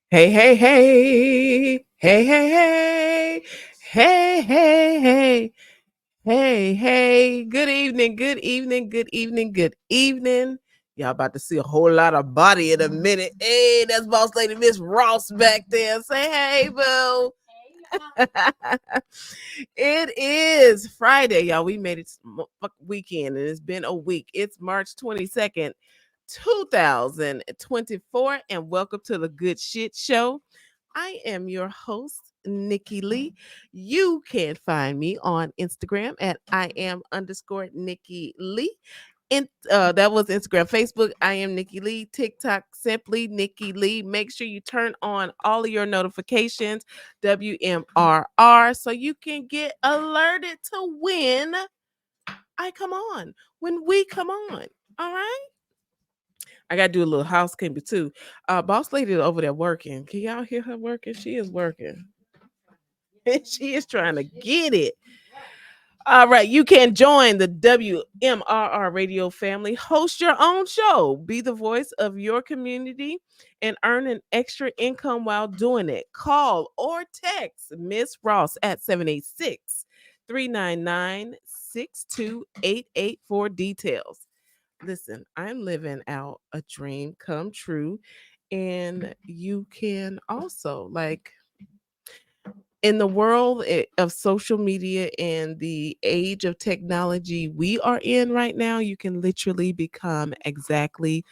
Hey, hey, hey, hey, hey, hey, hey, hey, hey, hey, hey. Good evening, good evening, good evening, good evening. Y'all about to see a whole lot of body in a minute. Hey, that's boss lady Miss Ross back there. Say hey, boo. It is Friday, y'all. We made it weekend, and it's been a week. It's March 22nd, 2024, and welcome to the Good Shit Show. I am your host, Nikki Lee. You can find me on Instagram at I am underscore Nikki Lee. That was Instagram. Facebook, I am Nikki Lee. TikTok, simply Nikki Lee. Make sure you turn on all of your notifications, WMRR, so you can get alerted to when I come on, when we come on. All right. I gotta do a little housekeeping too. Boss lady is over there working. Can y'all hear her working? She is working. She is trying to get it. All right, you can join the WMRR radio family, host your own show, be the voice of your community, and earn an extra income while doing it. Call or text Miss Ross at 786-399-62888 for details. Listen, I'm living out a dream come true, and you can also in the world of social media and the age of technology we are in right now, you can literally become exactly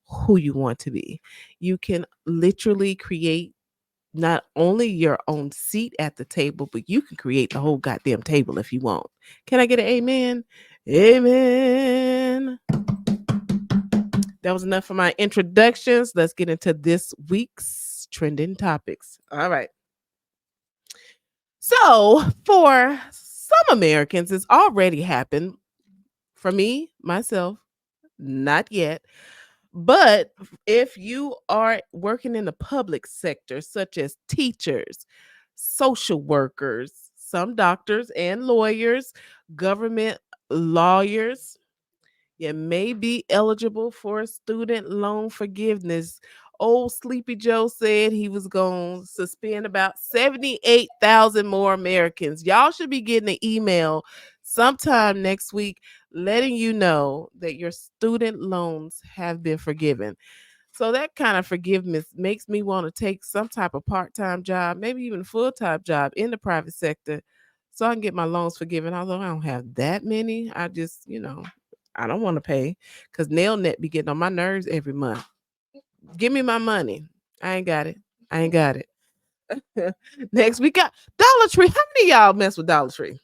who you want to be. You can literally create not only your own seat at the table, but you can create the whole goddamn table if you want. Can I get an amen? Amen. That was enough for my introductions. Let's get into this week's trending topics. All right. So, for some Americans, it's already happened. For me, myself, not yet. But if you are working in the public sector, such as teachers, social workers, some doctors and lawyers, government lawyers, you may be eligible for student loan forgiveness. Old Sleepy Joe said he was going to suspend about 78,000 more Americans. Y'all should be getting an email sometime next week letting you know that your student loans have been forgiven. So that kind of forgiveness makes me want to take some type of part-time job, maybe even a full-time job in the private sector so I can get my loans forgiven. Although I don't have that many, I just, I don't want to pay because NailNet be getting on my nerves every month. Give me my money. I ain't got it. I ain't got it. Next we got Dollar Tree. How many of y'all mess with Dollar Tree?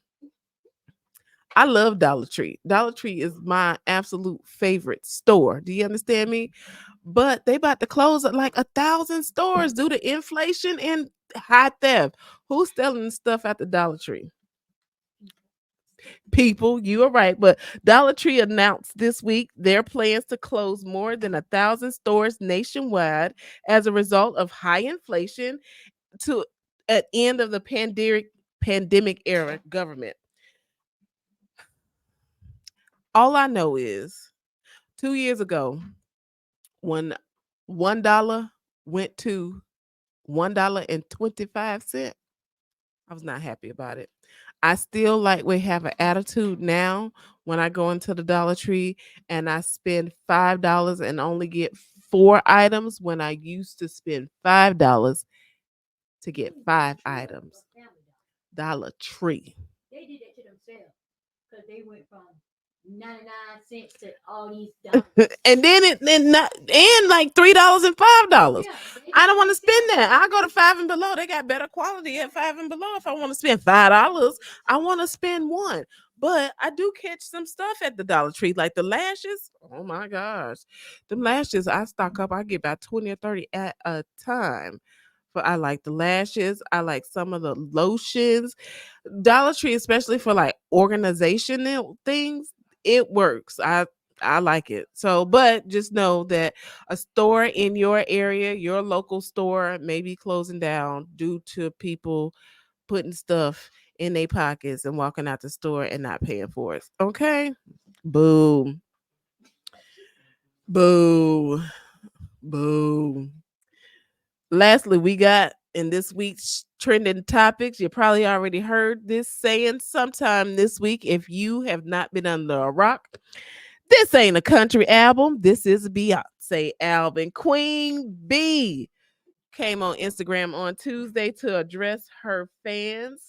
I love Dollar Tree. Dollar Tree is my absolute favorite store. Do you understand me? But they about to close at like 1,000 stores due to inflation and high theft. Who's selling stuff at the Dollar Tree? People, you are right. But Dollar Tree announced this week their plans to close more than 1,000 stores nationwide as a result of high inflation to an end of the pandemic era government. All I know is 2 years ago, when $1 went to $1.25, I was not happy about it. I still like we have an attitude now when I go into the Dollar Tree and I spend $5 and only get 4 items when I used to spend $5 to get 5 items. Dollar Tree. They did that to themselves because they went from 99 cents to all these dollars. And then and like $3 and $5. Yeah, I don't want to spend that. I go to Five and Below. They got better quality at Five and Below. If I want to spend $5, I want to spend one. But I do catch some stuff at the Dollar Tree, like the lashes. Oh my gosh, them lashes I stock up. I get about 20 or 30 at a time. But I like the lashes. I like some of the lotions. Dollar Tree, especially for like organizational things, it works. I like it. So, but just know that a store in your area, your local store, may be closing down due to people putting stuff in their pockets and walking out the store and not paying for it. Okay? Boo. Boo. Boo. Lastly, we got in this week's trending topics. You probably already heard this saying sometime this week. If you have not been under a rock, this ain't a country album. This is a Beyonce album. Queen B came on Instagram on Tuesday to address her fans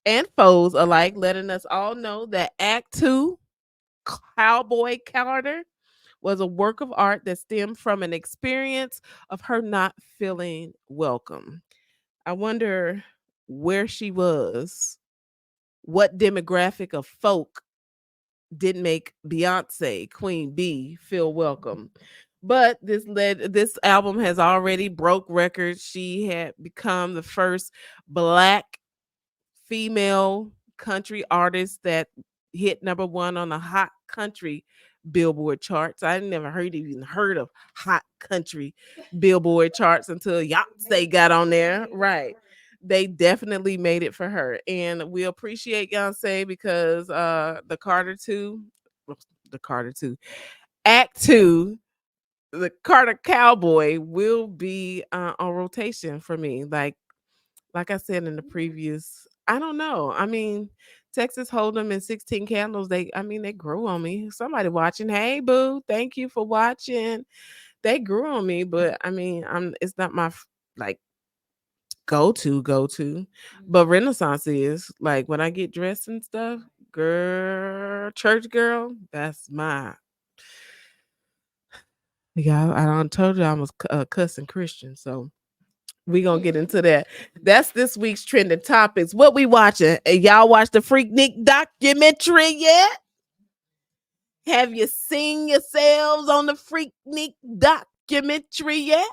and foes alike, letting us all know that Act Two, Cowboy Carter, was a work of art that stemmed from an experience of her not feeling welcome. I wonder where she was, what demographic of folk didn't make Beyonce, Queen B, feel welcome. But this album has already broke records. She had become the first black female country artist that hit number one on the hot country Billboard charts. I never even heard of hot country Billboard charts until Beyonce got on there. Right. They definitely made it for her. And we appreciate Beyonce because the Carter 2, Act 2, the Carter Cowboy will be on rotation for me. Like I said in the previous, I don't know. I mean, Texas Hold'em and 16 Candles, they grew on me. Somebody watching, hey boo, thank you for watching. They grew on me, but I mean, it's not my like go to. But Renaissance is like when I get dressed and stuff, girl, church girl, that's my yeah. I don't told you I was a cussing Christian, so we gonna get into that. That's this week's trending topics. What we watching? Y'all watch the Freak Nick documentary yet? Have you seen yourselves on the Freak Nick documentary yet?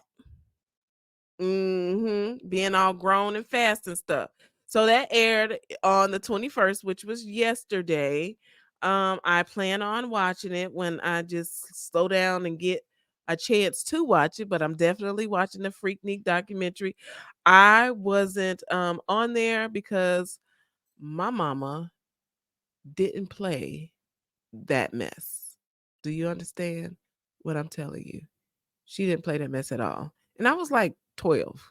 Being all grown and fast and stuff. So that aired on the 21st, which was yesterday. I plan on watching it when I just slow down and get a chance to watch it, but I'm definitely watching the Freaknik documentary. I wasn't on there because my mama didn't play that mess. Do you understand what I'm telling you? She didn't play that mess at all. And I was like 12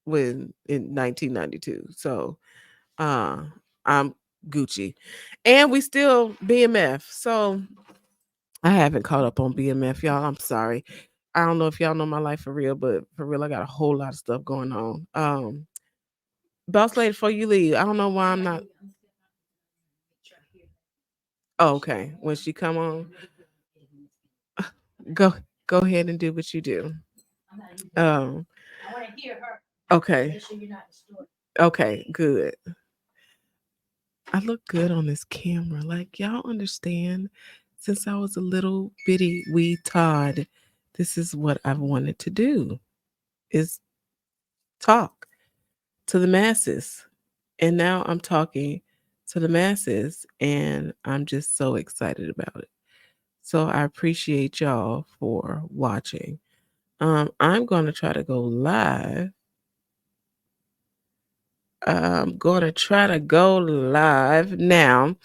when in 1992. So uh I'm Gucci. And we still BMF. So I haven't caught up on BMF, y'all. I'm sorry. I don't know if y'all know my life for real, but for real, I got a whole lot of stuff going on. Boss lady, before you leave, I don't know why I'm not. Oh, okay. When she come on, go go ahead and do what you do. Um, I want to hear her. okay. Make sure you're not distorted. Okay, good. I look good on this camera. Like y'all understand, since I was a little bitty wee Todd, this is what I've wanted to do is talk to the masses. And now I'm talking to the masses and I'm just so excited about it. So I appreciate y'all for watching. I'm going to try to go live. I'm going to try to go live now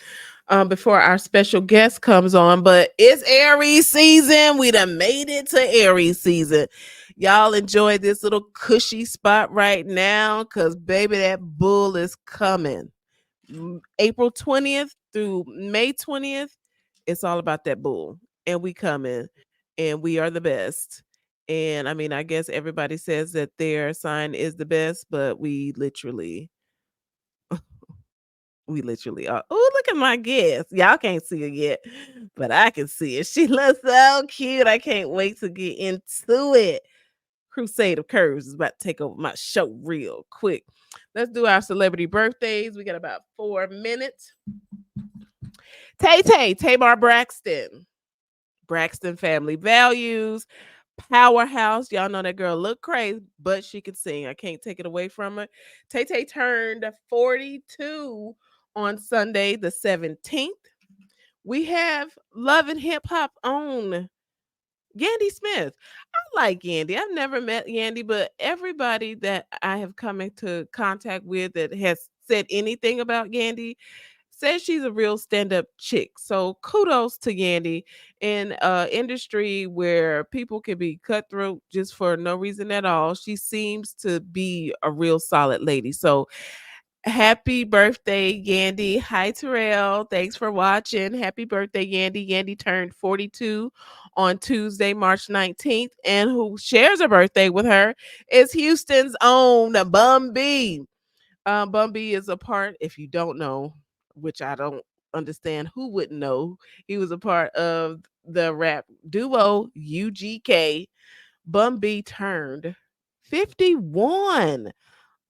before our special guest comes on. But it's Aries season. We done made it to Aries season. Y'all enjoy this little cushy spot right now because, baby, that bull is coming. April 20th through May 20th, it's all about that bull. And we coming and we are the best. And I mean, I guess everybody says that their sign is the best, but we literally are. Oh, look at my guest. Y'all can't see her yet, but I can see her. She looks so cute. I can't wait to get into it. Crusade of Curves is about to take over my show real quick. Let's do our celebrity birthdays. We got about 4 minutes. Tay Tay, Tamar Braxton. Braxton Family Values. Powerhouse. Y'all know that girl look crazy, but she can sing. I can't take it away from her. Tay Tay turned 42 on Sunday, the 17th. We have Love and Hip Hop on Yandy Smith. I like Yandy. I've never met Yandy, but everybody that I have come into contact with that has said anything about Yandy says she's a real stand-up chick. So kudos to Yandy in industry where people can be cutthroat just for no reason at all. She seems to be a real solid lady. So happy birthday, Yandy. Hi, Terrell. Thanks for watching. Happy birthday, Yandy. Yandy turned 42 on Tuesday, March 19th. And who shares a birthday with her is Houston's own Bum B. Bum B is a part, if you don't know, which I don't understand who wouldn't know, he was a part of the rap duo UGK. Bum B turned 51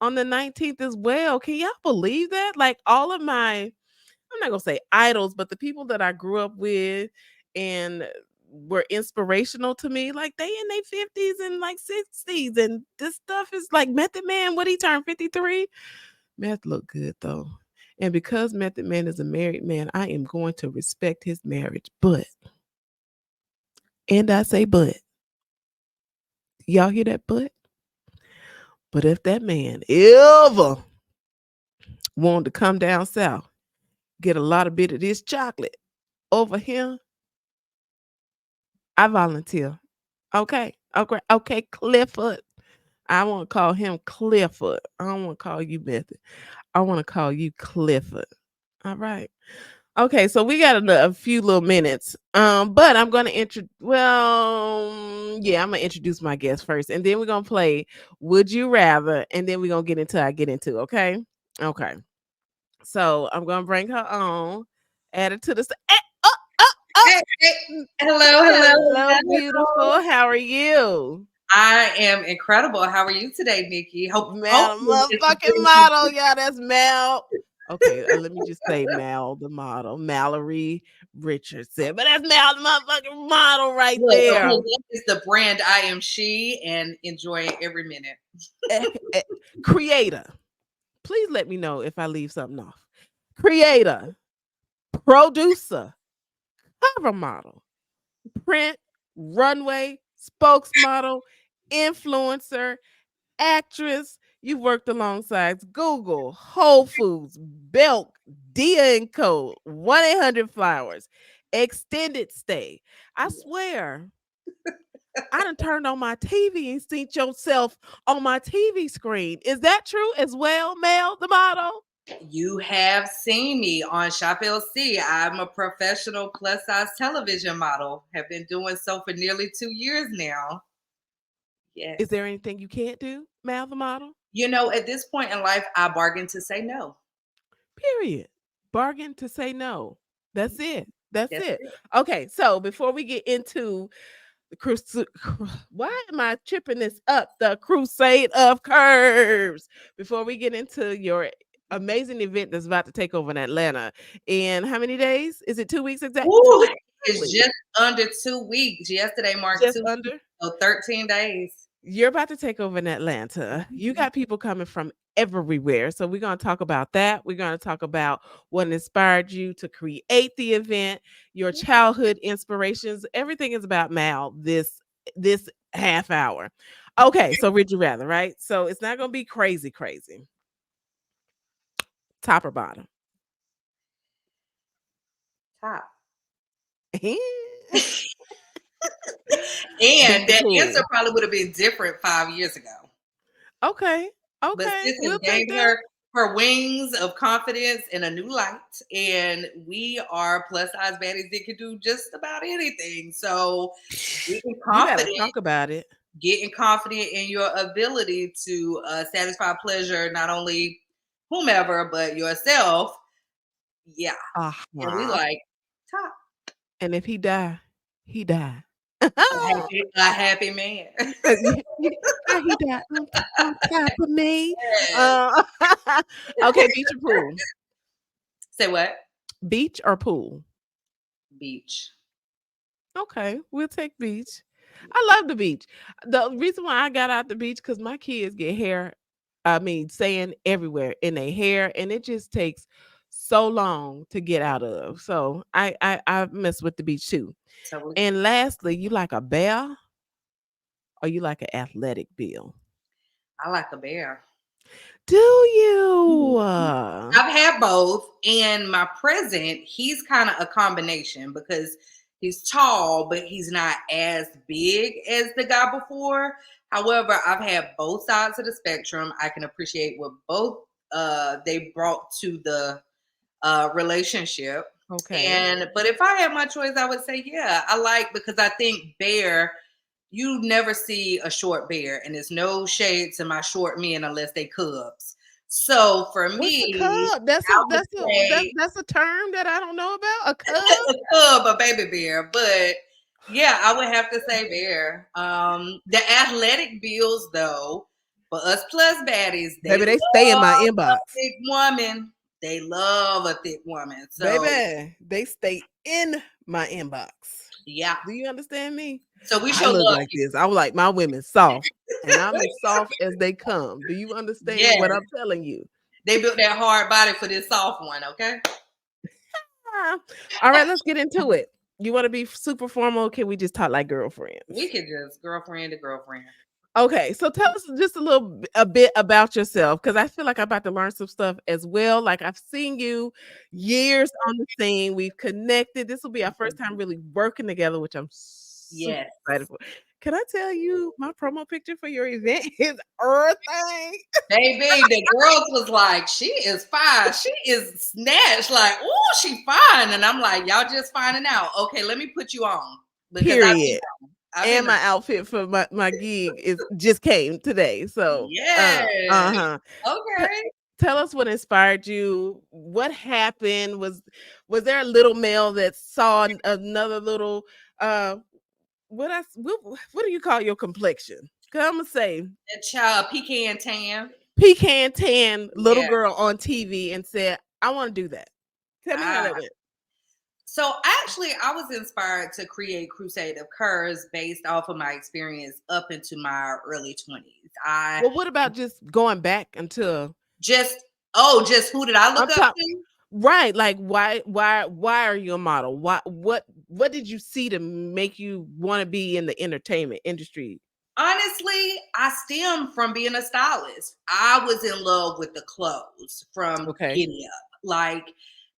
on the 19th as well. Can y'all believe that? Like all of my, I'm not gonna say idols, but the people that I grew up with and were inspirational to me, like they in their 50s and like 60s. And this stuff is like Method Man, what he turned 53. Meth look good though. And because Method Man is a married man, I am going to respect his marriage. But, and I say but, y'all hear that but? But if that man ever wanted to come down south, get a lot of bit of this chocolate over here, I volunteer. Okay. Okay. Okay. Clifford. I want to call him Clifford. I don't want to call you Method. I want to call you Clifford. All right. Okay, so we got a few little minutes. But I'm gonna yeah, I'm gonna introduce my guest first, and then we're gonna play Would You Rather, and then we're gonna get into I get into, okay? Okay. So I'm gonna bring her on, add it to the oh, oh, oh. Hey, hey. Hello, hello, Hello, hello. beautiful. How are you? I am incredible. How are you today, Nikki? Mal, Hopefully it's motherfucking been model. Yeah, that's Mal. Okay, let me just say Mal, the model, Mallory Richardson. But that's Mal, the motherfucking model right look, okay, there. that is the brand I am she and enjoying every minute. Eh, eh, Creator. Please let me know if I leave something off. Creator, producer, cover model, print, runway, spokesmodel, influencer, actress. You've worked alongside Google, Whole Foods, Belk, Dia and Co, 1-800 Flowers, Extended Stay. I swear, I done turned on my TV and seen yourself on my TV screen. Is that true as well, Mel, the model? You have seen me on Shop LC. I'm a professional plus size television model. Have been doing so for nearly 2 years now. Yes. Is there anything you can't do, Mal, the model? At this point in life, I bargain to say no. Period. Bargain to say no. That's it. That's That's it. it. Okay, so before we get into the crusade, why am I tripping this up? The Crusade of Curves. Before we get into your amazing event that's about to take over in Atlanta in how many days? Is it 2 weeks exact? 2 Ooh, weeks it's exactly. just under 2 weeks. Yesterday marked Just 2 weeks, under. so 13 days. You're about to take over in Atlanta. You got people coming from everywhere. So we're going to talk about that. We're going to talk about what inspired you to create the event, your childhood inspirations. Everything is about Mal this half hour. Okay, so would you rather, right? So it's not going to be crazy crazy. Top or bottom? Top. Beach And or that answer pool? probably would have been different 5 years ago. Okay. But Okay. sis has We'll take gained that. her wings of confidence in a new light. And we are plus size baddies that can do just about anything. So getting You got to confident, talk about it. getting confident in your ability to satisfy pleasure, not only whomever, but yourself. Yeah. And we Uh-huh. like top. And if he die, he die. A happy man. How he died on top of me. Uh, okay, beach or pool? Say what? Beach or pool? Beach. Okay, we'll take beach. I love the beach. The reason why I got out the beach because my kids get hair, I mean, sand everywhere in their hair, and it just takes so long to get out of. So I mess with the beach too. So And lastly, you like a bear or you like an athletic bill? I like a bear. Do you? I've had both, and my present, he's kind of a combination because he's tall, but he's not as big as the guy before. However, I've had both sides of the spectrum. I can appreciate what both they brought to the relationship. Okay. And but if I had my choice, I would say, yeah, I like, because I think bear, you never see a short bear, and there's no shade to my short men unless they cubs. So for What's a me, cub? That's I a would that's a say that's a term that I don't know about. A cub? a cub, a baby bear. But yeah, I would have to say bear. The athletic bills, though, for us plus baddies, they Baby, they stay in my love a inbox. thick woman. They love a thick woman. So Baby, they stay in my inbox. yeah. Do you understand me? So we I show look love like here. this. I was like my women soft, and I'm as soft as they come. Do you understand Yes. what I'm telling you? They built that hard body for this soft one, okay? Ah. All right, let's get into it. You want to be super formal? Or can we just talk like We girlfriends? could just girlfriend to girlfriend. Okay, so tell us just a bit about yourself, because I feel like I'm about to learn some stuff as well. Like I've seen you years on the scene. We've connected. This will be our first time really working together, which I'm super Yes. excited for. Can I tell you my promo picture for your event is everything? Baby, the girls was like, she is fine. She is snatched. Like, oh, she fine. And I'm like, y'all just finding out. Okay, let me put you on. Because I've been Period. on. I've And been on. my outfit for my gig is just came today. So Yes. uh-huh. T- Okay. Tell us what inspired you. What happened? Was there a little male that saw another little what do you call your complexion? 'Cause I'm gonna say That child pecan tan. pecan tan little Yeah. girl on TV and said, I want to do that. Tell me how Ah. that went. So actually, I was inspired to create Crusade of Curves based off of my experience up into my early 20s. I Well, what about just going back until just, just who did I I'm look up talking to? right? Like why are you a model? What did you see to make you want to be in the entertainment industry? Honestly, I stem from being a stylist. I was in love with the clothes from Okay. giddy up. Like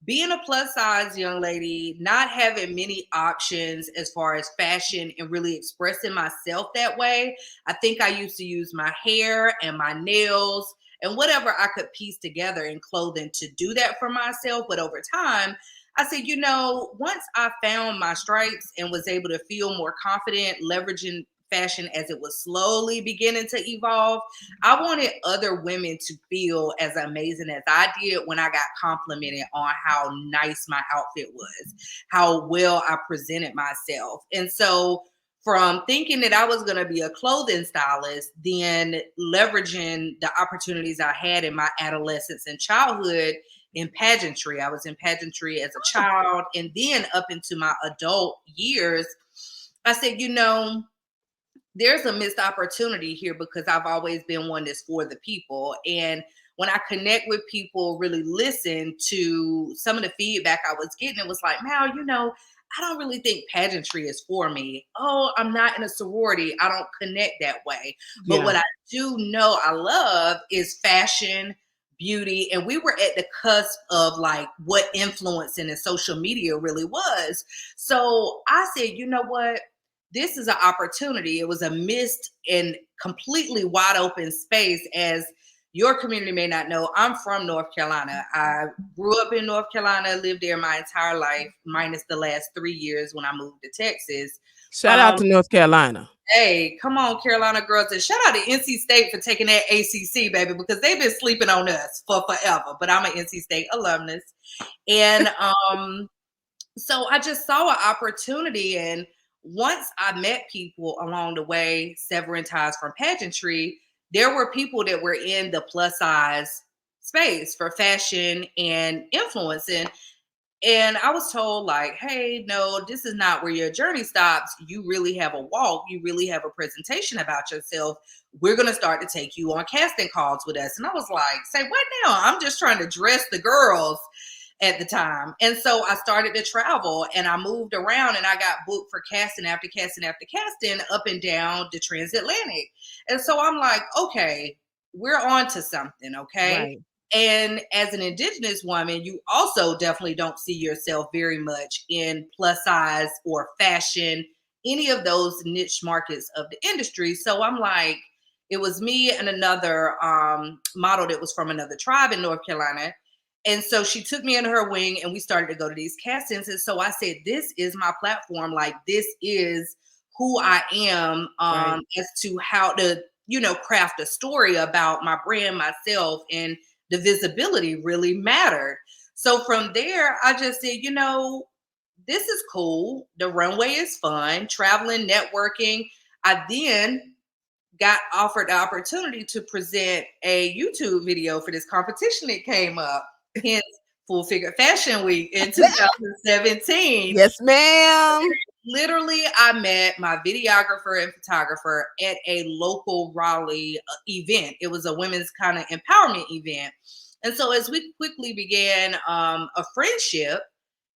being a plus size young lady, not having many options as far as fashion and really expressing myself that way. I think I used to use my hair and my nails and whatever I could piece together in clothing to do that for myself. But over time, I said, once I found my stripes and was able to feel more confident leveraging fashion as it was slowly beginning to evolve, I wanted other women to feel as amazing as I did when I got complimented on how nice my outfit was, how well I presented myself. And so from thinking that I was going to be a clothing stylist, then leveraging the opportunities I had in my adolescence and childhood in pageantry. I was in pageantry as a child, and then up into my adult years, I said, there's a missed opportunity here because I've always been one that's for the people. And when I connect with people, really listen to some of the feedback I was getting, it was like, Mal, I don't really think pageantry is for me. Oh, I'm not in a sorority. I don't connect that way. But Yeah. what I do know I love is fashion, beauty. And we were at the cusp of like what influencing and social media really was. So I said, you know what? This is an opportunity. It was a missed and completely wide open space. As your community may not know, I'm from North Carolina. I grew up in North Carolina, lived there my entire life, minus the last 3 years when I moved to Texas. Shout out Um, to North Carolina. hey, come on, Carolina girls. And shout out to NC State for taking that ACC, baby, because they've been sleeping on us for forever. But I'm an NC State alumnus. And so I just saw an opportunity. And once I met people along the way, severing ties from pageantry, there were people that were in the plus size space for fashion and influencing. And I was told, like, hey, no, this is not where your journey stops. You really have a walk. You really have a presentation about yourself. We're going to start to take you on casting calls with us. And I was like, say what now? I'm just trying to dress the girls at the time. And so I started to travel and I moved around and I got booked for casting after casting after casting up and down the transatlantic. And so I'm like, okay, we're on to something, okay? Right. And as an indigenous woman, you also definitely don't see yourself very much in plus size or fashion, any of those niche markets of the industry. So I'm like, it was me and another model that was from another tribe in North Carolina. And so she took me under her wing and we started to go to these castings. And so I said, this is my platform. Like, this is who I am, Right. as to how to, craft a story about my brand, myself, and the visibility really mattered. So from there, I just said, this is cool. The runway is fun, traveling, networking. I then got offered the opportunity to present a YouTube video for this competition that came up, hence Full Figure Fashion Week in 2017. Yes, ma'am. Literally, I met my videographer and photographer at a local Raleigh event. It was a women's kind of empowerment event. And so, as we quickly began a friendship,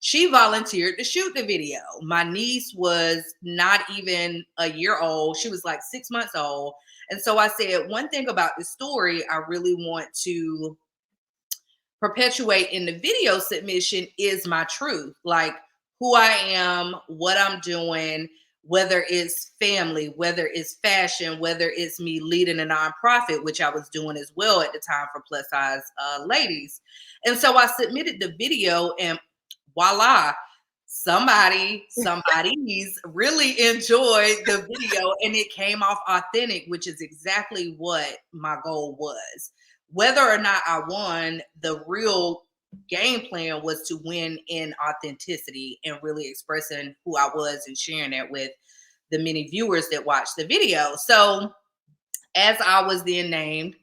she volunteered to shoot the video. My niece was not even a year old, she was like 6 months old. And so, I said, one thing about this story I really want to perpetuate in the video submission is my truth, like who I am, what I'm doing, whether it's family, whether it's fashion, whether it's me leading a nonprofit, which I was doing as well at the time for plus size ladies. And so I submitted the video, and voila, somebody's really enjoyed the video, and it came off authentic, which is exactly what my goal was. Whether or not I won, the real game plan was to win in authenticity and really expressing who I was and sharing that with the many viewers that watched the video. So, as I was then named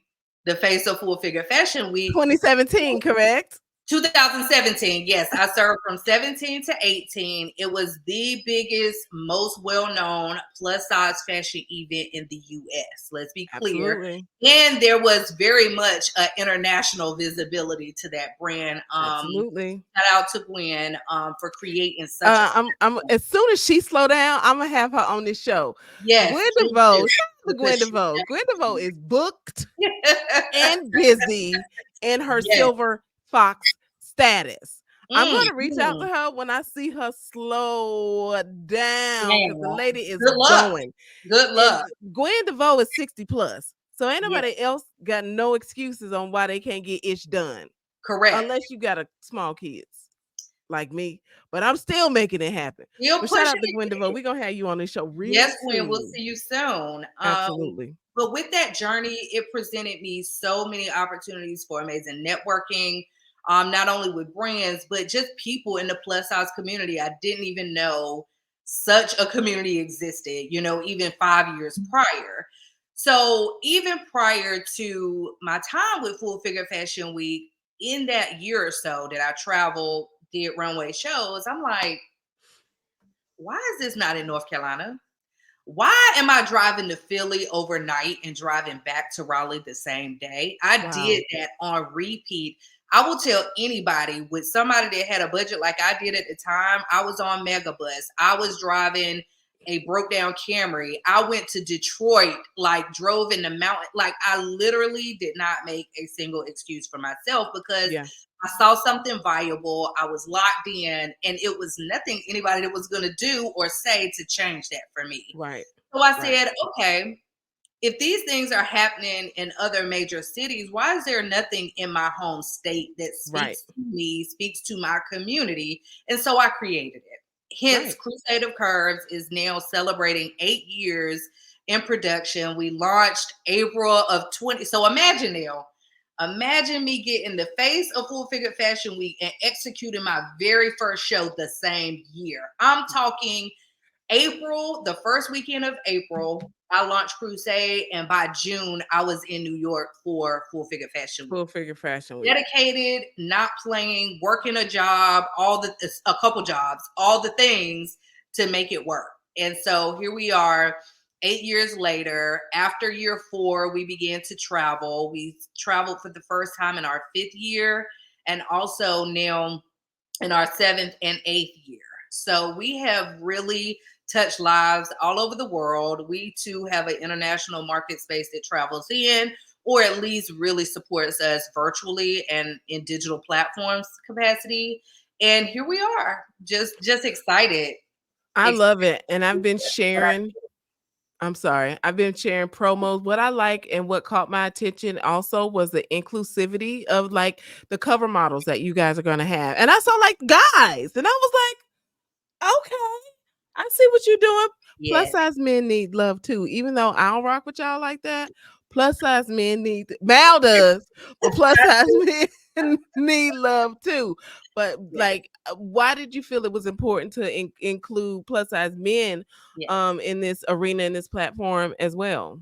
the face of Full Figure Fashion Week, 2017, correct? 2017, yes, I served from 17 to 18. It was the biggest, most well-known plus size fashion event in the US. Let's be clear. Absolutely. And there was very much international visibility to that brand. Absolutely. Shout out to Gwen for creating such a I'm as soon as she slow down, I'm gonna have her on this show. yes, Gwen please do. DeVoe, shout out to Gwen Because DeVoe. Gwen DeVoe is booked she, and busy in her yes. silver fox status. I'm Mm, gonna reach out to mm. her when I see her slow down because the Damn. lady is Good luck. going. Good And luck. Gwen DeVoe is 60 plus. So ain't Yes, nobody else got no excuses on why they can't get ish done. correct. Unless you got a small kids like me. But I'm still making it happen. Still But shout pushing out to Gwen DeVoe. it. We're gonna have you on this show real Yes, Gwen, we'll soon. see you soon. Absolutely. But with that journey, it presented me so many opportunities for amazing networking, not only with brands, but just people in the plus size community. I didn't even know such a community existed, even 5 years prior. So even prior to my time with Full Figure Fashion Week, in that year or so that I traveled, did runway shows, I'm like, why is this not in North Carolina? Why am I driving to Philly overnight and driving back to Raleigh the same day? I Wow. did that on repeat. I will tell anybody with somebody that had a budget like I did at the time. I was on Megabus. I was driving a broke down Camry. I went to Detroit, like drove in the mountain. Like I literally did not make a single excuse for myself because Yeah. I saw something viable. I was locked in, and it was nothing anybody that was going to do or say to change that for me. Right. So I Right. said, okay, if these things are happening in other major cities, why is there nothing in my home state that Right. speaks to me, speaks to my community? And so I created it. Hence, Right. Crusade of Curves is now celebrating 8 years in production. We launched April of 20. So imagine me getting the face of Full Figure Fashion Week and executing my very first show the same year. I'm talking April, the first weekend of April, I launched Crusade, and by June, I was in New York for Full Figure Fashion Week. Full Figure Fashion Week. Dedicated, not playing, working a job, a couple jobs, all the things to make it work. And so here we are, 8 years later. After year 4, we began to travel. We traveled for the first time in our 5th year, and also now in our 7th and 8th year. So we have really touched lives all over the world. We too have an international market space that travels in. or at least really supports us virtually and in digital platforms capacity. And here we are, just excited. I Excited love it, and to I've do been what I sharing I'm sorry. I've been sharing promos. What I like and what caught my attention also was the inclusivity of like the cover models that you guys are going to have. And I saw like guys, and I was like, okay, I see what you're doing. Plus Yes, size men need love too, even though I don't rock with y'all like that. Plus size men need Mal does, but plus size men need love too. But yes, like, why did you feel it was important to include plus size men yes. in this arena, in this platform as well?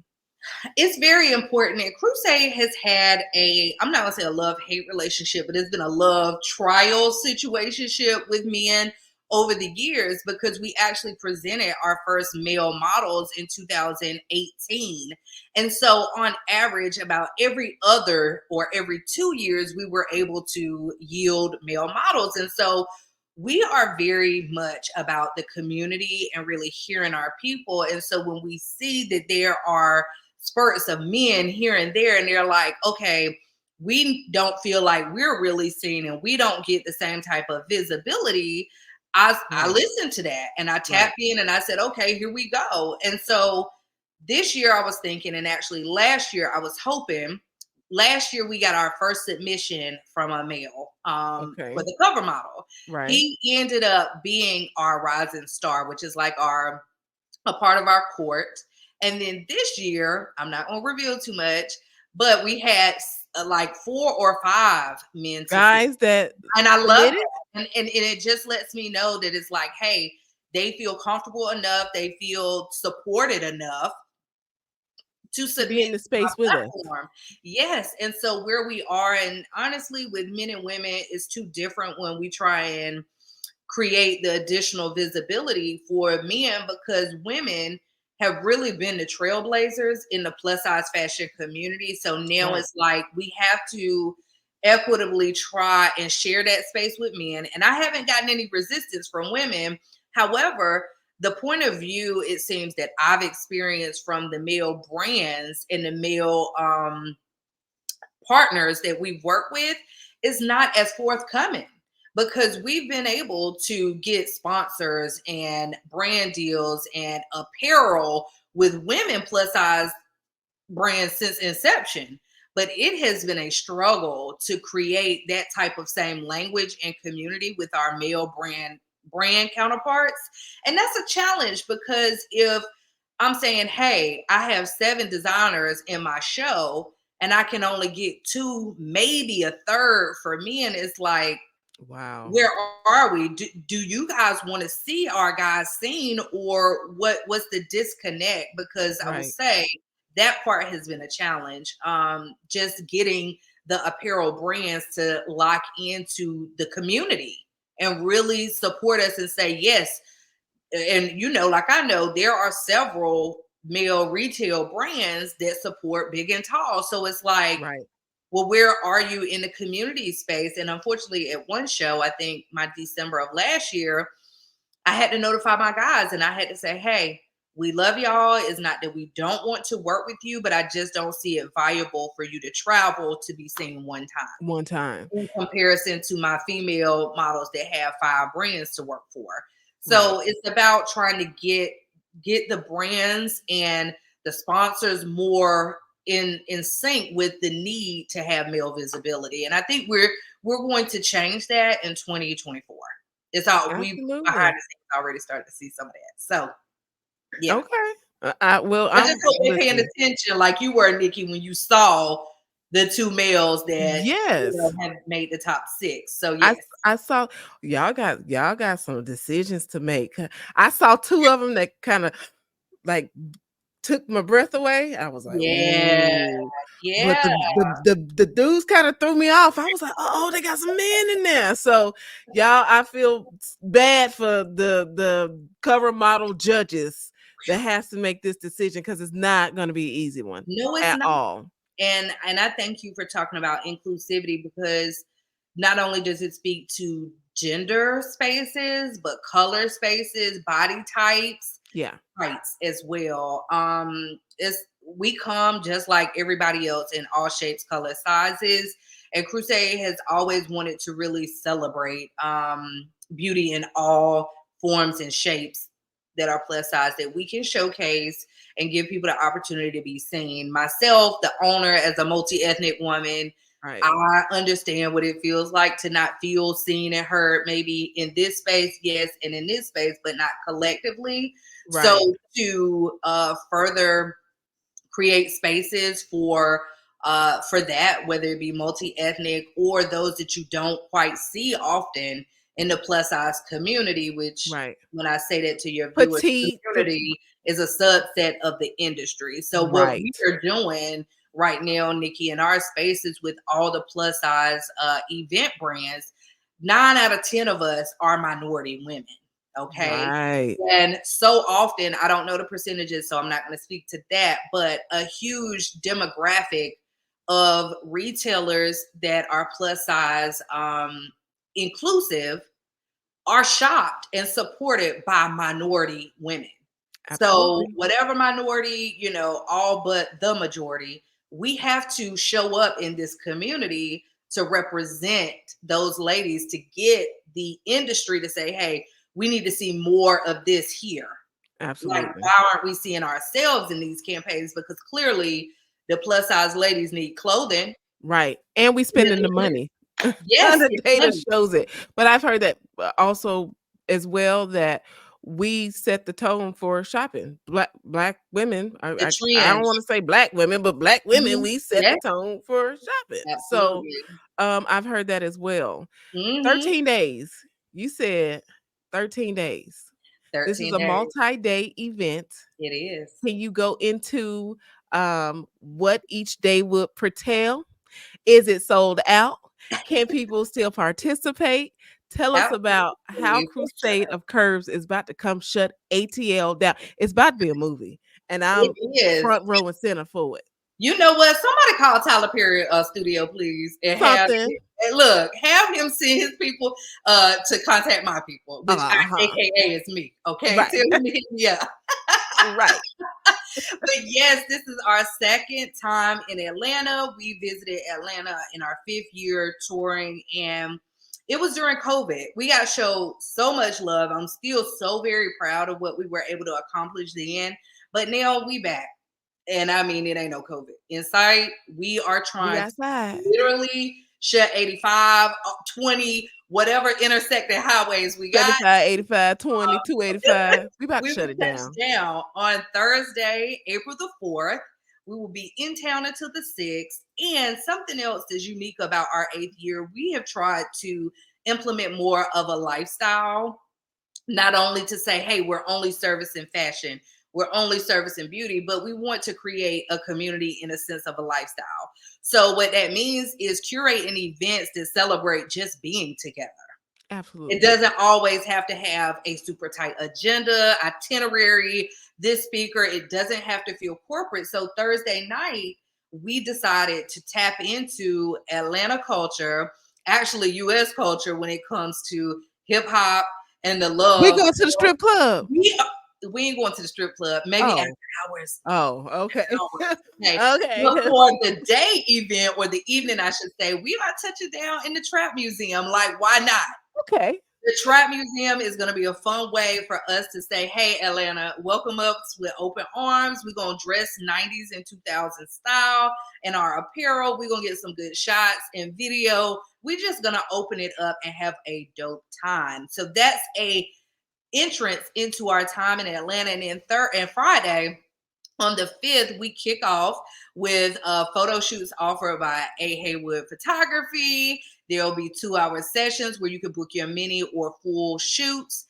It's very important. And Crusade has had I'm not gonna say a love-hate relationship, but it's been a love trial situationship with men over the years, because we actually presented our first male models in 2018. And so on average, about every other or every 2 years, we were able to yield male models. And so we are very much about the community and really hearing our people. And so when we see that there are spurts of men here and there, and they're like, okay, we don't feel like we're really seen and we don't get the same type of visibility. I Right, listened to that and I right. tapped in and I said, okay, here we go. And so this year I was thinking, and actually last year I was hoping. Last year we got our first submission from a male for Okay. the cover model. Right. He ended up being our rising star, which is like our a part of our court. And then this year, I'm not going to reveal too much, but we had like 4 or 5 men to see. Guys that And I love submitted? that. And it just lets me know that it's like, hey, they feel comfortable enough, they feel supported enough to To be submit in the to our space with us. platform. Yes. And so where we are, and honestly, with men and women, it's too different when we try and create the additional visibility for men, because women have really been the trailblazers in the plus size fashion community. So now Right. it's like we have to equitably try and share that space with men. And I haven't gotten any resistance from women. However, the point of view, it seems, that I've experienced from the male brands and the male partners that we work with is not as forthcoming, because we've been able to get sponsors and brand deals and apparel with women plus size brand since inception. But it has been a struggle to create that type of same language and community with our male brand counterparts. And that's a challenge, because if I'm saying, hey, I have 7 designers in my show and I can only get 2, maybe a third for men, it's like, Wow. where are we? Do you guys want to see our guys seen, or what's the disconnect? Because I will Right. say that part has been a challenge. Just getting the apparel brands to lock into the community and really support us and say yes. And like I know there are several male retail brands that support big and tall. So it's like, Right. well, where are you in the community space? And unfortunately, at one show, I think my December of last year, I had to notify my guys and I had to say, hey, we love y'all. It's not that we don't want to work with you, but I just don't see it viable for you to travel to be seen one time One time. in comparison to my female models that have 5 brands to work for. Right. So it's about trying to get the brands and the sponsors more in sync with the need to have male visibility. And I think we're going to change that in 2024. It's all we behind Absolutely. the scenes already started to see some of that. So yeah. Okay. I just I'm hope they're paying listen. attention like you were, Nikki, when you saw the 2 males that Yes. have made the top 6. So I yes. I saw y'all got some decisions to make. I saw 2 of them that kind of like took my breath away. I was like, Yeah. "Ooh." But Yeah. the dudes kind of threw me off. I was like, "Oh, they got some men in there." So, y'all, I feel bad for the cover model judges that has to make this decision because it's not going to be an easy one No, it's at not. all. And I thank you for talking about inclusivity, because not only does it speak to gender spaces, but color spaces, body types, Yeah. heights as well. It's we come just like everybody else in all shapes, colors, sizes. And Crusade has always wanted to really celebrate beauty in all forms and shapes that are plus size that we can showcase and give people the opportunity to be seen. Myself, the owner, as a multi-ethnic woman, Right. I understand what it feels like to not feel seen and heard, maybe in this space, yes, and in this space, but not collectively. Right. So to further create spaces for that, whether it be multi-ethnic or those that you don't quite see often in the plus size community, which Right. when I say that to your viewers, Petite. community is a subset of the industry. So what we Right. are doing right now, Nikki, in our spaces with all the plus size event brands, 9 out of 10 of us are minority women. Okay. Right. And so often, I don't know the percentages, so I'm not going to speak to that, but a huge demographic of retailers that are plus size inclusive are shopped and supported by minority women. So, Absolutely. whatever minority, all but the majority, we have to show up in this community to represent those ladies to get the industry to say, hey, we need to see more of this here. Like, Absolutely. why aren't we seeing ourselves in these campaigns? Because clearly the plus size ladies need clothing. Right. And we spending the money. Yes, The it's data money. shows it. But I've heard that also as well that we set the tone for shopping. Black women, The I trend. don't want to say black women, but black women, Mhm. we set the Yes, tone for shopping. So absolutely. I've heard that as well. Hmm. 13 days. You said 13 days. This is 13 a days. multi-day event. It is. Can you go into what each day would pertain? Is it sold out? Can people still participate? Tell us about how Absolutely, for Crusade sure. of Curves is about to come shut ATL down. It's about to be a movie, and I'm It is. front row and center for it. You know what? Somebody call Tyler Perry studio, please, and Something. have him send his people to contact my people, which Uh-huh. AKA is me. Okay, Right. tell him to hit me up. Right. But yes, this is our second time in Atlanta. We visited Atlanta in our 5th year touring, and it was during COVID. We got showed so much love. I'm still so very proud of what we were able to accomplish then. But now we back. And I mean, it ain't no COVID in sight. We are We trying to outside. literally shut 85, 20, whatever intersecting highways we got. 75, 85, 20, 285. We about to We shut will it touch down. down on Thursday, April the 4th. We will be in town until the 6th. And something else that's unique about our 8th year, we have tried to implement more of a lifestyle, not only to say, hey, we're only servicing fashion, we're only servicing beauty, but we want to create a community in a sense of a lifestyle. So, what that means is curating events that celebrate just being together. It Absolutely. doesn't always have to have a super tight agenda, itinerary, this speaker. It doesn't have to feel corporate. So Thursday night, we decided to tap into Atlanta culture, actually US culture when it comes to hip hop and the We love. go to the strip club. We ain't going to the strip club, maybe after Oh. hours. Oh, okay. Okay. Okay. But for the day event or the evening, I should say, we might touch it down in the Trap Museum. Like, why not? Okay. The Trap Museum is going to be a fun way for us to say, hey, Atlanta, welcome us with open arms. We're going to dress 90s and 2000s style in our apparel. We're going to get some good shots and video. We're just going to open it up and have a dope time. So that's a entrance into our time in Atlanta. And then Friday, on the 5th, we kick off with photo shoots offered by A. Haywood Photography. There'll be 2-hour sessions where you can book your mini or full shoots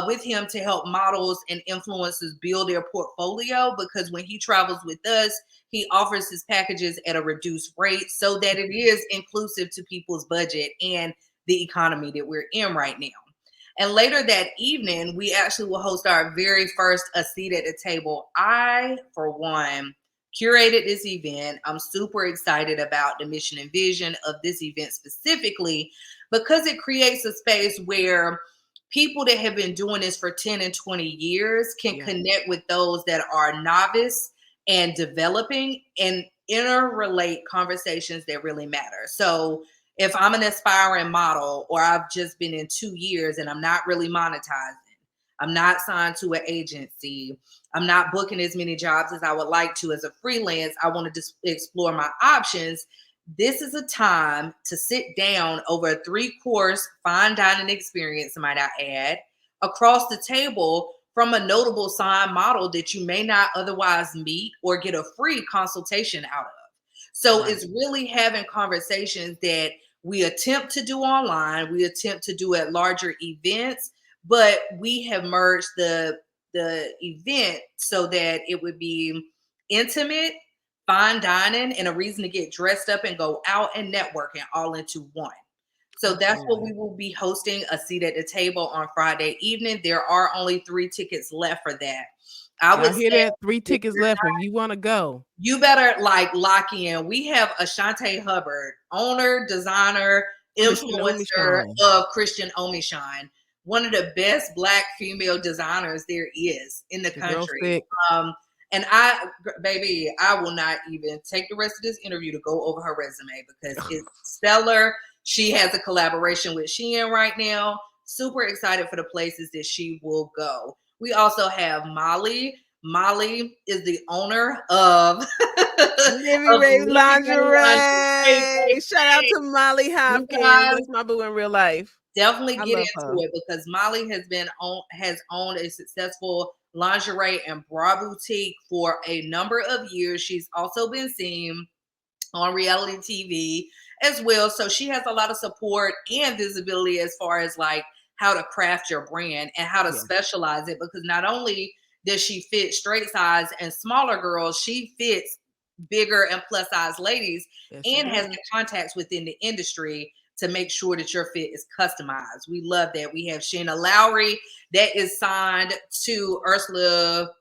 with him to help models and influencers build their portfolio. Because when he travels with us, he offers his packages at a reduced rate so that it is inclusive to people's budget and the economy that we're in right now. And later that evening, we actually will host our very first A Seat at the Table. I, for one, curated this event. I'm super excited about the mission and vision of this event specifically because it creates a space where people that have been doing this for 10 and 20 years can Yeah. connect with those that are novice and developing and interrelate conversations that really matter. So if I'm an aspiring model or I've just been in 2 years and I'm not really monetizing, I'm not signed to an agency, I'm not booking as many jobs as I would like to as a freelance, I want to just explore my options. This is a time to sit down over a 3-course fine dining experience, might I add, across the table from a notable sign model that you may not otherwise meet or get a free consultation out of. So Right. it's really having conversations that we attempt to do online, we attempt to do at larger events, but we have merged the event so that it would be intimate, fine dining, and a reason to get dressed up and go out and networking all into one. So that's what we Absolutely. will be hosting, a seat at the table on Friday evening. There are only 3 tickets left for that. I Y'all would hear say that? 3 if tickets you're left if you wanna go. you better like lock in. We have Ashante Hubbard, owner, designer, Christian influencer Omishine. of Christian Omishine, one of the best Black female designers there is in the The girl's country. thick. And baby, I will not even take the rest of this interview to go over her resume because it's stellar. She has a collaboration with Shein right now. Super excited for the places that she will go. We also have Molly. Molly is the owner of Living of Ray Living Ray Lingerie. Lingerie. Shout out to Molly You Hopkins. guys That's my boo in real life. definitely I get love into her. it because Molly has owned a successful lingerie and bra boutique for a number of years. She's also been seen on reality TV as well. So she has a lot of support and visibility as far as like how to craft your brand and how to Yeah. specialize it, because not only does she fit straight size and smaller girls, she fits bigger and plus size ladies Yes, she and has does. the contacts within the industry to make sure that your fit is customized. We love that. We have Sheena Lowry that is signed to Ursula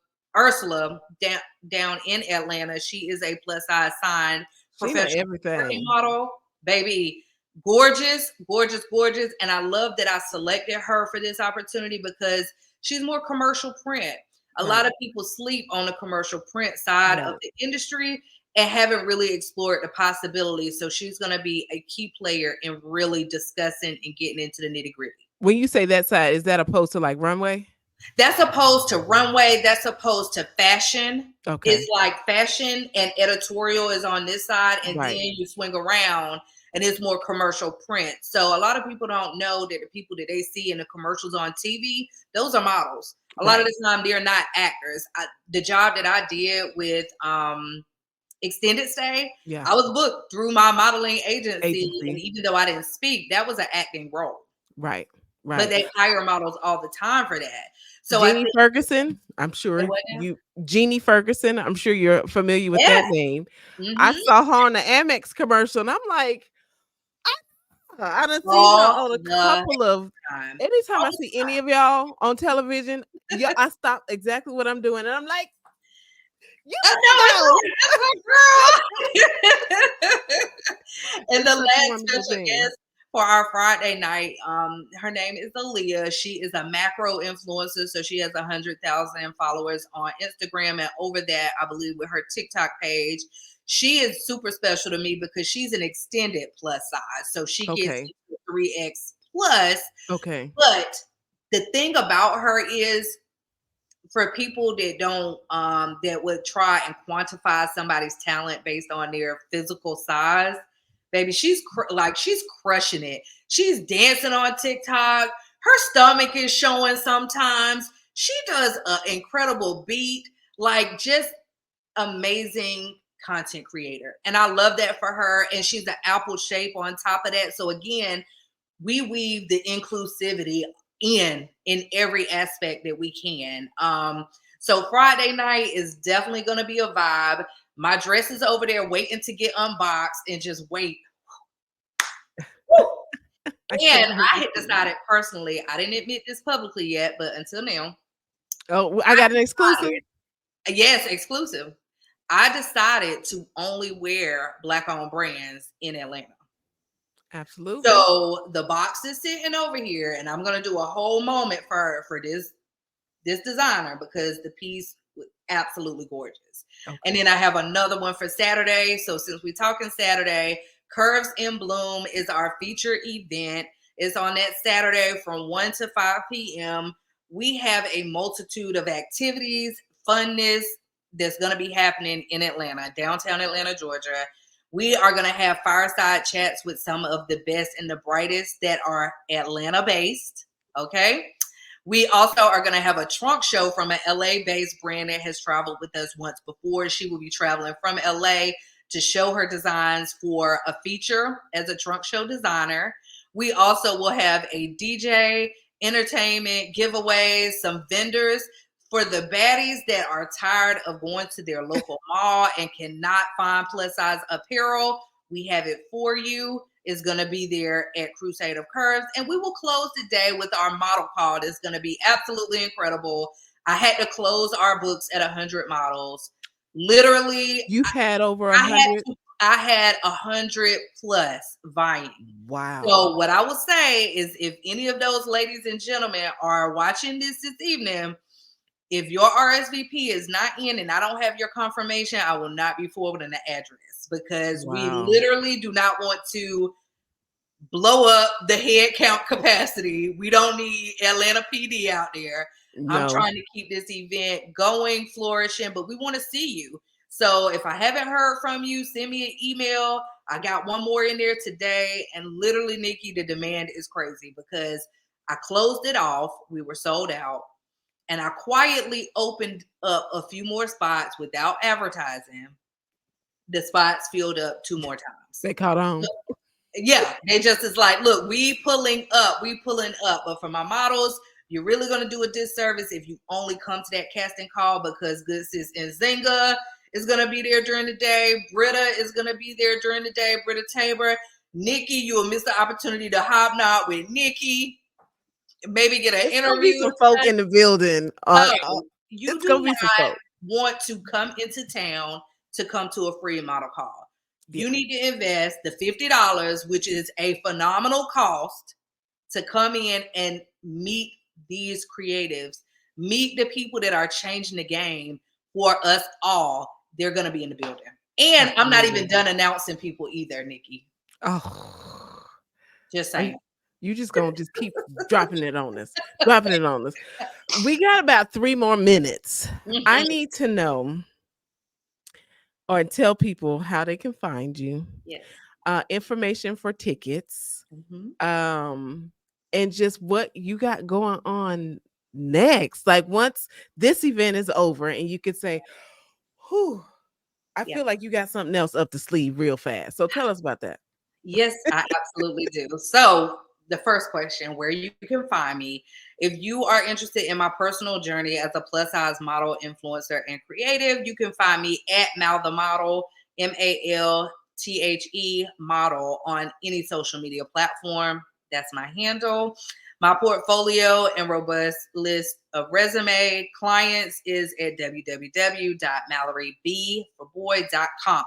down in Atlanta. She is a plus size signed She know professional working everything. model, baby. Gorgeous, gorgeous, gorgeous. And I love that I selected her for this opportunity because she's more commercial print. A lot Right. of people sleep on the commercial print side of Right. the industry and haven't really explored the possibilities. So she's going to be a key player in really discussing and getting into the nitty gritty. When you say that side, is that opposed to like runway? That's opposed to runway. That's opposed to fashion. It's Okay. like fashion and editorial is on this side, and then Right. you swing around and it's more commercial print. So a lot of people don't know that the people that they see in the commercials on TV, those are models. A lot of Right. the time, they're not actors. The job that I did with Extended Stay, Yeah. I was booked through my modeling agency, and Agency. even though I didn't speak, that was an acting role. Right. But Right. they hire models all the time for that. So I Jeannie think Ferguson, I'm say sure what now? you Jeannie Ferguson, I'm sure you're familiar with that Yes. name. I Mhm. saw her on the Amex commercial and I'm like, I done seen her All on a the couple of time. anytime All I the see any of y'all on television, yeah, I stop exactly what I'm doing and I'm like, you I gotta know it's my girl. go. And It's the such a last wonderful special thing. guest for our Friday night, her name is Aaliyah. She is a macro influencer, so she has 100,000 followers on Instagram, and over that, I believe with her TikTok page, she is super special to me because she's an extended plus size, so she gets Okay. 3x plus. Okay. But the thing about her is for people that don't that would try and quantify somebody's talent based on their physical size, baby, she's crushing it. She's dancing on TikTok. Her stomach is showing sometimes. She does an incredible beat, like just amazing content creator, and I love that for her. And she's an apple shape on top of that, so again, we weave the inclusivity in every aspect that we can. So Friday night is definitely going to be a vibe. My dress is over there waiting to get unboxed, and just wait. Woo! I And can't wait I to had see. decided personally, I didn't admit this publicly yet, but until now, Oh, I got an exclusive. yes, exclusive. I decided to only wear Black owned brands in Atlanta. Absolutely. So the box is sitting over here, and I'm gonna do a whole moment for this designer because the piece Absolutely gorgeous. And Okay. then I have another one for Saturday. So since we're talking Saturday, Curves in Bloom is our feature event. It's on that Saturday from 1 to 5 p.m. We have a multitude of activities, funness that's going to be happening in Atlanta, downtown Atlanta, Georgia. We are going to have fireside chats with some of the best and the brightest that are Atlanta based. Okay. We also are going to have a trunk show from an LA based brand that has traveled with us once before. She will be traveling from LA to show her designs for a feature as a trunk show designer. We also will have a DJ, entertainment, giveaways, some vendors for the baddies that are tired of going to their local mall and cannot find plus size apparel. We have it for you. Is going to be there at Crusade of Curves. And we will close the day with our model call. It's going to be absolutely incredible. I had to close our books at 100 models. Literally, You've had over a I had hundred. I had 100 plus vying. Wow. So what I would say is if any of those ladies and gentlemen are watching this evening, if your RSVP is not in and I don't have your confirmation, I will not be forwarding the address because we Wow. literally do not want to blow up the head count capacity. We don't need Atlanta PD out there. I'm No. trying to keep this event going, flourishing, but we want to see you. So if I haven't heard from you, send me an email. I got one more in there today. And literally, Nikki, the demand is crazy because I closed it off. We were sold out. And I quietly opened up a few more spots without advertising. The spots filled up 2 more times. They caught on. Yeah, they just is like, look, we pulling up. But for my models, you're really gonna do a disservice if you only come to that casting call because good sis Nzinga is gonna be there during the day. Britta is gonna be there during the day. Britta Tabor, Nikki, you will miss the opportunity to hobnob with Nikki. Maybe get an It's gonna be interview. some folk in the building. No, you It's do gonna be some not folk. want to come into town to come to a free model call. Yeah. You need to invest the $50, which is a phenomenal cost, to come in and meet these creatives, meet the people that are changing the game for us all. They're going to be in the building. And I'm not even Absolutely. done announcing people either, Nikki. Oh. Just Are saying. you just gonna just keep dropping it on us, dropping it on us. We got about 3 more minutes. I Mhm. need to know or tell people how they can find you, Yes. information for tickets, Mhm. um, and just what you got going on next. Like once this event is over and you could say, whew, I Yeah. feel like you got something else up the sleeve real fast. So tell us about that. Yes, I absolutely do. So, the first question, where you can find me, if you are interested in my personal journey as a plus size model, influencer, and creative, you can find me at Mal the Model, MALTHE model on any social media platform. That's my handle. My portfolio and robust list of resume clients is at www.malloryb4boy.com.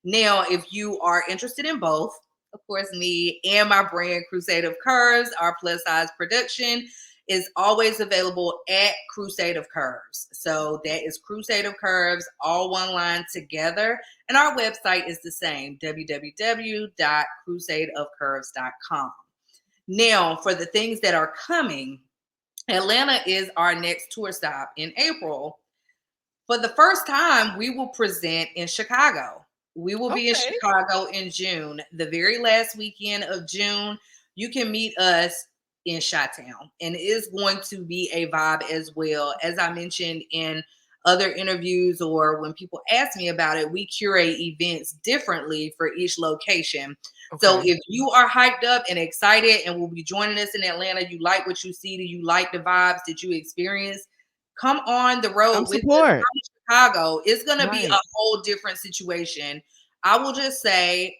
Now, if you are interested in both, of course, me and my brand, Crusade of Curves, our plus size production is always available at Crusade of Curves. So that is Crusade of Curves, all one line together. And our website is the same, www.crusadeofcurves.com. Now, for the things that are coming, Atlanta is our next tour stop in April. For the first time, we will present in Chicago. We will be in Okay. Chicago in June, the very last weekend of June. You can meet us in Chi-Town, and it is going to be a vibe as well. As I mentioned in other interviews or when people ask me about it, we curate events differently for each location. So Okay. if you are hyped up and excited and will be joining us in Atlanta, you like what you see, do you like the vibes that you experience? Come on the Come road with us. support. Chicago, it's going to be a Right. whole different situation. I will just say,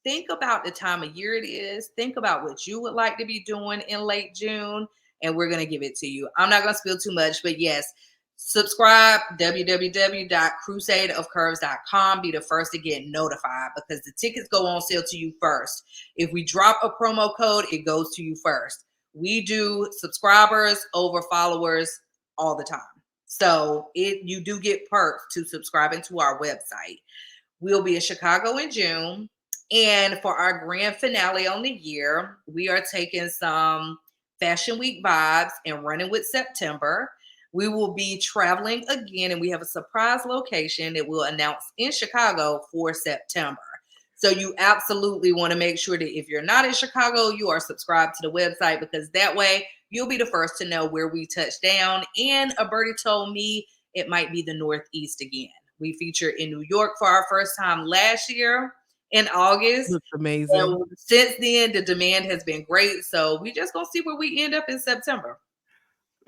think about the time of year it is. Think about what you would like to be doing in late June, and we're going to give it to you. I'm not going to spill too much, but yes, subscribe www.crusadeofcurves.com. Be the first to get notified because the tickets go on sale to you first. If we drop a promo code, it goes to you first. We do subscribers over followers all the time. So you do get perks to subscribing to our website. We'll be in Chicago in June. And for our grand finale on the year, we are taking some Fashion Week vibes and running with September. We will be traveling again, and we have a surprise location that we'll announce in Chicago for September. So you absolutely want to make sure that if you're not in Chicago, you are subscribed to the website, because that way you'll be the first to know where we touch down. And a birdie told me it might be the Northeast again. We featured in New York for our first time last year in August. Looks amazing. And since then, the demand has been great. So we just gonna see where we end up in September.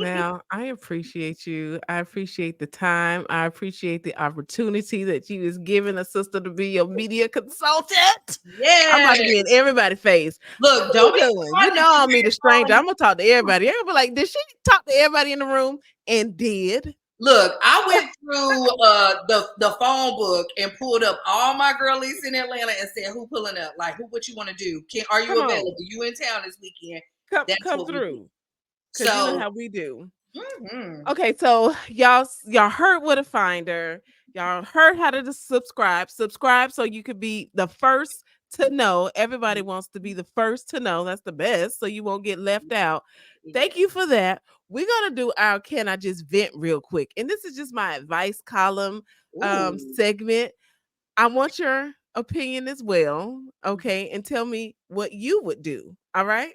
Now, I appreciate you. I appreciate the time. I appreciate the opportunity that you is giving a sister to be your media consultant. I'm about to Yes. be in everybody's face. Look, What don't you be doing? You surprised know if you I'm me the hear stranger. calling. I'm gonna talk to everybody. Everybody like, did she talk to everybody in the room? And did. Look, I went through the phone book and pulled up all my girlies in Atlanta and said, "Who pulling up? Like, who? What you want to do? Are you Come available? on. You in town this weekend?" That's Come what we did. through. Cause you know So, how we do. mhm. Okay, so y'all heard where to find her. Y'all heard how to subscribe. Subscribe so you could be the first to know. Everybody wants to be the first to know. That's the best, so you won't get left out. Yeah. Thank you for that. We're gonna do our can I just vent real quick. And this is just my advice column Ooh. segment. I want your opinion as well. Mhm. Okay, and tell me what you would do. All right?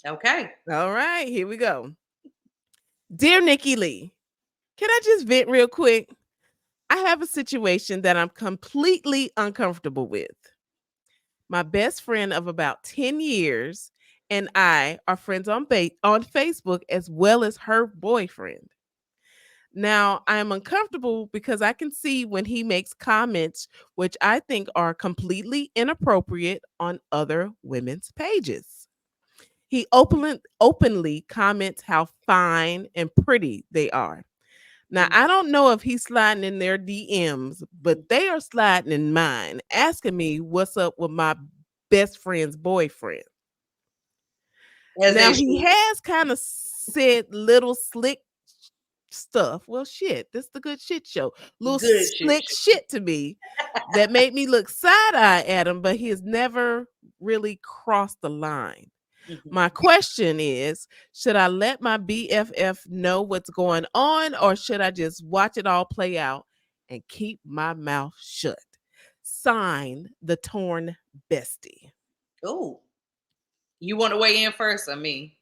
Okay. All right, here we go. Dear Nikki Lee, can I just vent real quick? I have a situation that I'm completely uncomfortable with. My best friend of about 10 years and I are friends on Facebook as well as her boyfriend. Now, I am uncomfortable because I can see when he makes comments which I think are completely inappropriate on other women's pages. He openly comments how fine and pretty they are. Now, Mm. I don't know if he's sliding in their DMs, but they are sliding in mine, asking me what's up with my best friend's boyfriend. As they Now, he should. has kind of said little slick stuff. Well, shit, this is the good shit show. Little Good shit. slick shit to me that made me look side eye at him, but he has never really crossed the line. Mhm. My question is, should I let my BFF know what's going on or should I just watch it all play out and keep my mouth shut? Sign the torn bestie. Ooh. You want to weigh in first, or me?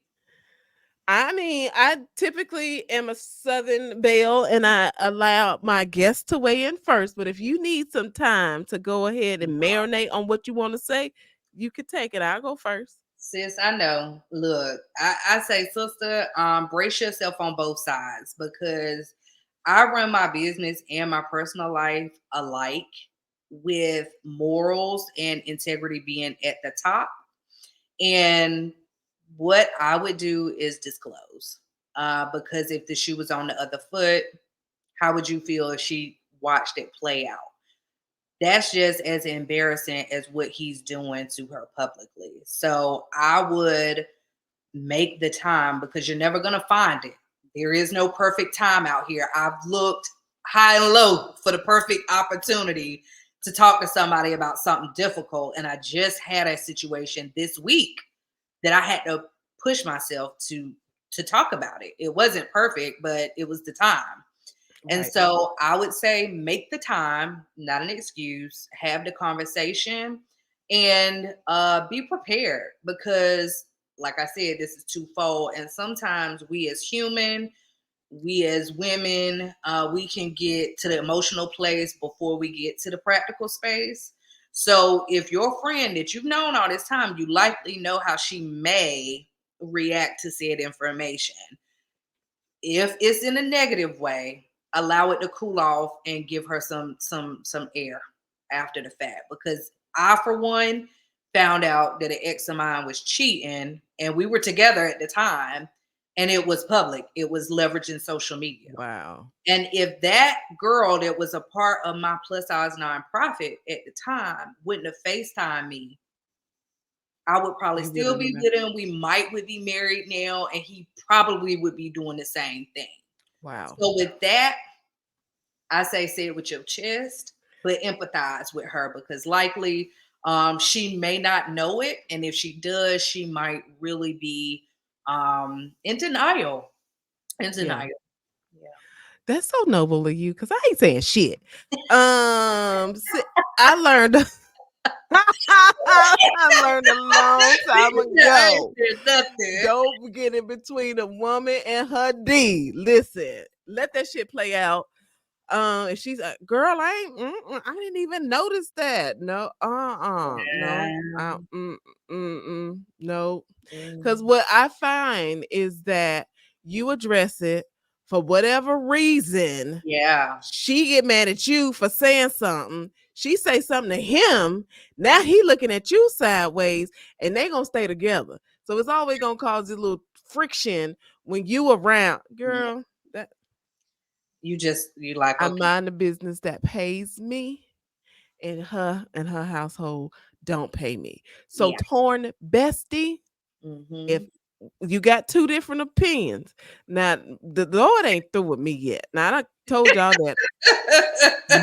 I mean, I typically am a Southern belle and I allow my guests to weigh in first. But if you need some time to go ahead and marinate on what you want to say, you could take it. I'll go first. Sis, I know. Look, I say, sister, brace yourself on both sides, because I run my business and my personal life alike, with morals and integrity being at the top. And what I would do is disclose. Because if the shoe was on the other foot, how would you feel if she watched it play out? That's just as embarrassing as what he's doing to her publicly. So I would make the time, because you're never going to find it. There is no perfect time out here. I've looked high and low for the perfect opportunity to talk to somebody about something difficult. And I just had a situation this week that I had to push myself to talk about it. It wasn't perfect, but it was the time. And Right. so I would say make the time, not an excuse, have the conversation, and be prepared, because, like I said, this is twofold. And sometimes we as human, we as women, we can get to the emotional place before we get to the practical space. So if your friend that you've known all this time, you likely know how she may react to said information. If it's in a negative way, allow it to cool off and give her some air after the fact. Because I, for one, found out that an ex of mine was cheating, and we were together at the time, and it was public. It was leveraging social media. Wow. And if that girl that was a part of my plus size nonprofit at the time wouldn't have FaceTimed me, I would probably You would still have be known. with him. We might would be married now, and he probably would be doing the same thing. Wow. So with that, I say it with your chest, but empathize with her because likely she may not know it. And if she does, she might really be in denial. In Yeah. denial. Yeah. That's so noble of you because I ain't saying shit. Si I learned I learned a long time I ain't ago. said nothing. Don't get in between a woman and her D. Listen, let that shit play out. And she's like, "Girl, I didn't even notice that. No, no, Yeah. no." Because Mm. what I find is that you address it for whatever reason. Yeah. She get mad at you for saying something. She say something to him. Now he looking at you sideways, and they gonna stay together. So it's always gonna cause a little friction when you around, Yeah. girl. That You like, I okay. mind the business that pays me, and her household don't pay me. So Yeah. torn bestie, if Hmm. you got two different opinions, now the Lord ain't through with me yet. Now I told y'all that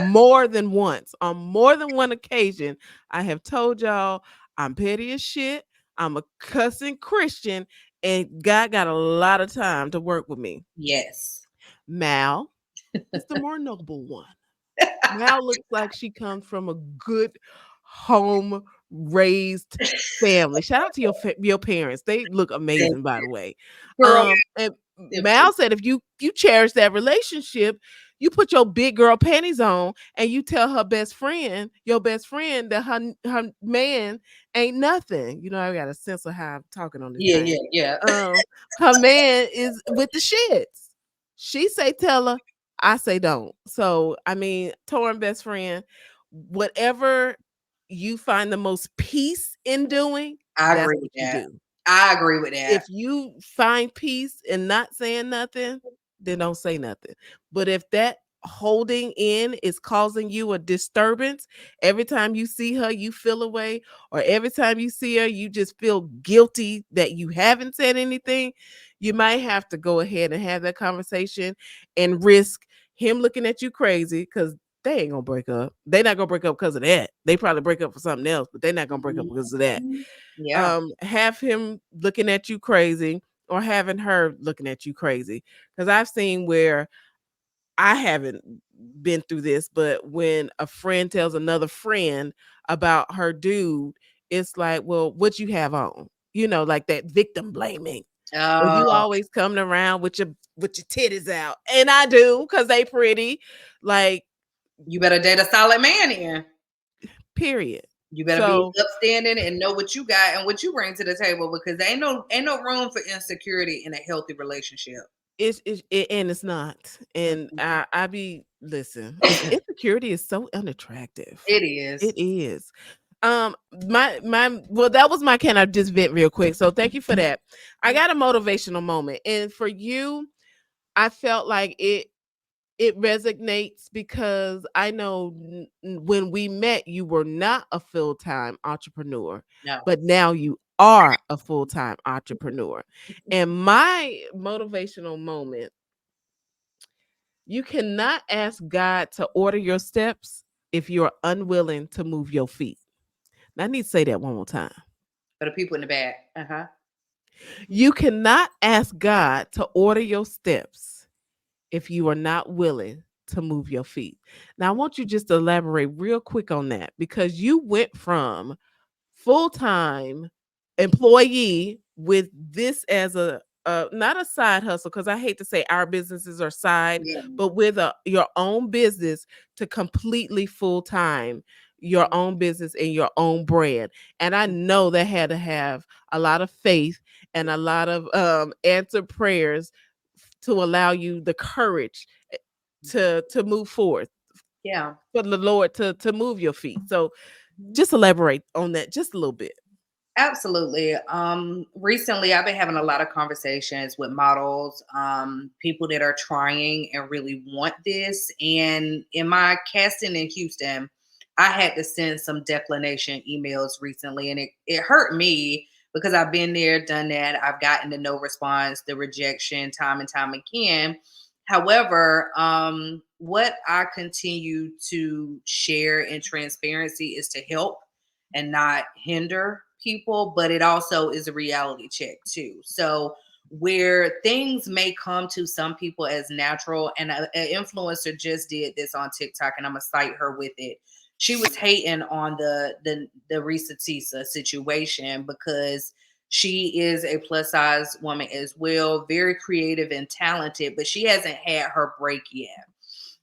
more than once. On more than one occasion, I have told y'all I'm petty as shit. I'm a cussing Christian, and God got a lot of time to work with me. Yes. Mal is the more noble one. Mal looks like she comes from a good home raised family. Shout out to your parents. They look Thank amazing, by you. the way. Girl, And if Mal said if you cherish that relationship, you put your big girl panties on and you tell her best friend, your best friend, that her man ain't nothing. You know, I got a sense of how I'm talking on this yeah, thing. yeah, yeah. Her man is with the shits. She say tell her, I say don't. So I mean, torn best friend, whatever you find the most peace in doing, I that's agree with what you that. do. I agree with that. If you find peace in not saying nothing, then don't say nothing. But if that holding in is causing you a disturbance, every time you see her, you feel away, or every time you see her, you just feel guilty that you haven't said anything, you might have to go ahead and have that conversation and risk him looking at you crazy because they ain't gonna break up. They're not gonna break up because of that. They probably break up for something else, but they're not gonna break up because of that. Mhm. Yeah. Have him looking at you crazy or having her looking at you crazy. Because I've seen where I haven't been through this, but when a friend tells another friend about her dude, it's like, well, what you have on? You know, like that victim blaming. Well, you Oh, always coming around with your titties out. And I do because they pretty. Like, you better date a solid man in. period. You better be So upstanding and know what you got and what you bring to the table because there ain't no room for insecurity in a healthy relationship. and it's not. And Mhm. I be listen, insecurity is so unattractive. It is. It is. Um, my well, that was my can I just vent real quick. So thank you for that. I got a motivational moment. And for you, I felt like it resonates because I know when we met, you were not a full time entrepreneur, No. but now you are a full time entrepreneur. And my motivational moment, you cannot ask God to order your steps if you're unwilling to move your feet. Now, I need to say that one more time. For the people in the back. Uh-huh. You cannot ask God to order your steps if you are not willing to move your feet. Now, I want you just to elaborate real quick on that because you went from full-time employee with this as a not a side hustle because I hate to say our businesses are side, Yeah. but with your own business to completely full-time your own business and your own brand. And I know that had to have a lot of faith and a lot of answered prayers to allow you the courage to move forward Yeah. for the Lord to move your feet. So Mhm. just elaborate on that just a little bit. Absolutely. Recently I've been having a lot of conversations with models, people that are trying and really want this. And in my casting in Houston, I had to send some declination emails recently, and it hurt me because I've been there, done that. I've gotten the no response, the rejection time and time again. However, what I continue to share in transparency is to help and not hinder people, but it also is a reality check too. So, where things may come to some people as natural, and an influencer just did this on TikTok, and I'm gonna cite her with it. She was hating on the Risa Tisa situation because she is a plus size woman as well, very creative and talented, but she hasn't had her break yet.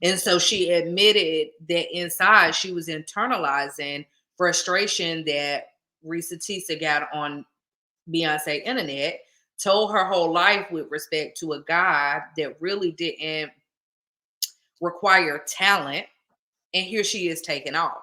And so she admitted that inside she was internalizing frustration that Risa Tisa got on Beyonce internet, told her whole life with respect to a guy that really didn't require talent. And here she is taking off.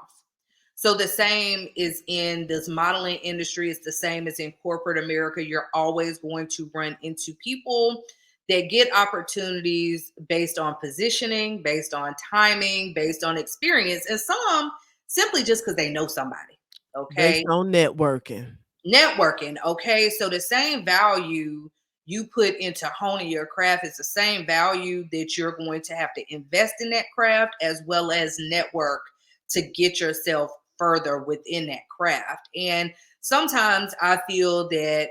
So the same is in this modeling industry. It's the same as in corporate America. You're always going to run into people that get opportunities based on positioning, based on timing, based on experience, and some simply just because they know somebody. Based Okay. on networking. Networking. Okay. So the same value you put into honing your craft is the same value that you're going to have to invest in that craft as well as network to get yourself further within that craft. And sometimes I feel that,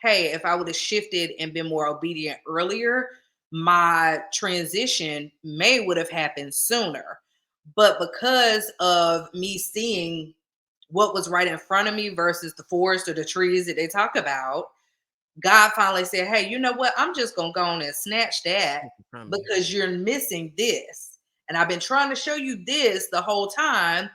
hey, if I would have shifted and been more obedient earlier, my transition may would have happened sooner. But because of me seeing what was right in front of me versus the forest or the trees that they talk about, God finally said, hey, you know what? I'm just going to go on and snatch that From you. because you're missing this. And I've been trying to show you this the whole time,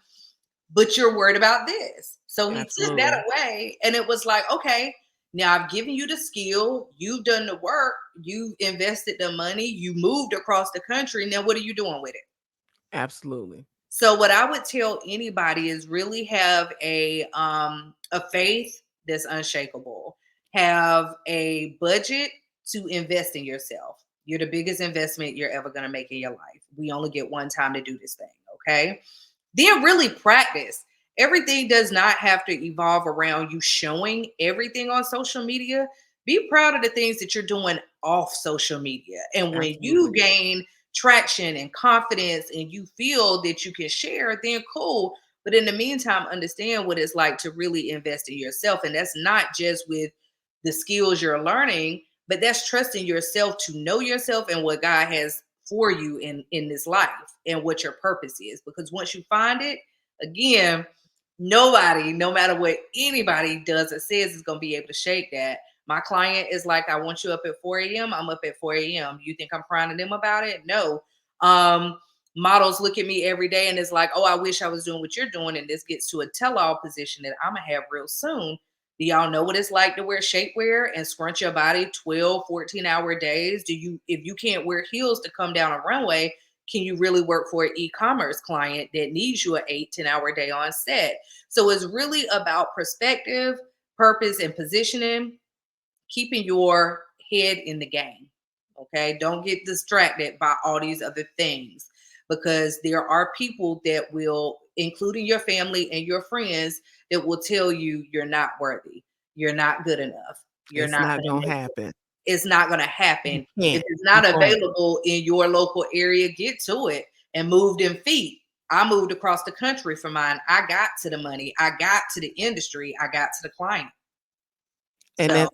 but you're worried about this. So he took that Absolutely. away and it was like, okay, now I've given you the skill, you've done the work, you've invested the money, you moved across the country. Now what are you doing with it? Absolutely. So what I would tell anybody is really have a faith that's unshakable. Have a budget to invest in yourself. You're the biggest investment you're ever going to make in your life. We only get one time to do this thing, okay? Then really practice. Everything does not have to evolve around you showing everything on social media. Be proud of the things that you're doing off social media. And when you Absolutely. gain traction and confidence and you feel that you can share, then cool. But in the meantime, understand what it's like to really invest in yourself. And that's not just with the skills you're learning, but that's trusting yourself to know yourself and what God has for you in this life and what your purpose is. Because once you find it, again, nobody, no matter what anybody does or says, is going to be able to shake that. My client is like, I want you up at 4 a.m. I'm up at 4 a.m. You think I'm crying to them about it? No. Um, Models look at me every day and it's like, oh, I wish I was doing what you're doing. And this gets to a tell-all position that I'm going to have real soon. Do y'all know what it's like to wear shapewear and scrunch your body 12, 14-hour days? Do you, if you can't wear heels to come down a runway, can you really work for an e-commerce client that needs you an 8, 10-hour day on set? So it's really about perspective, purpose, and positioning, keeping your head in the game. Okay. Don't get distracted by all these other things because there are people that will, including your family and your friends, that will tell you you're not worthy. You're not good enough. You're It's not not going to gonna make it. happen. It's not going to You happen. If can't. it's You not won't. available in your local area, get to it and move them feet. I moved across the country for mine. I got to the money. I got to the industry. I got to the client. And So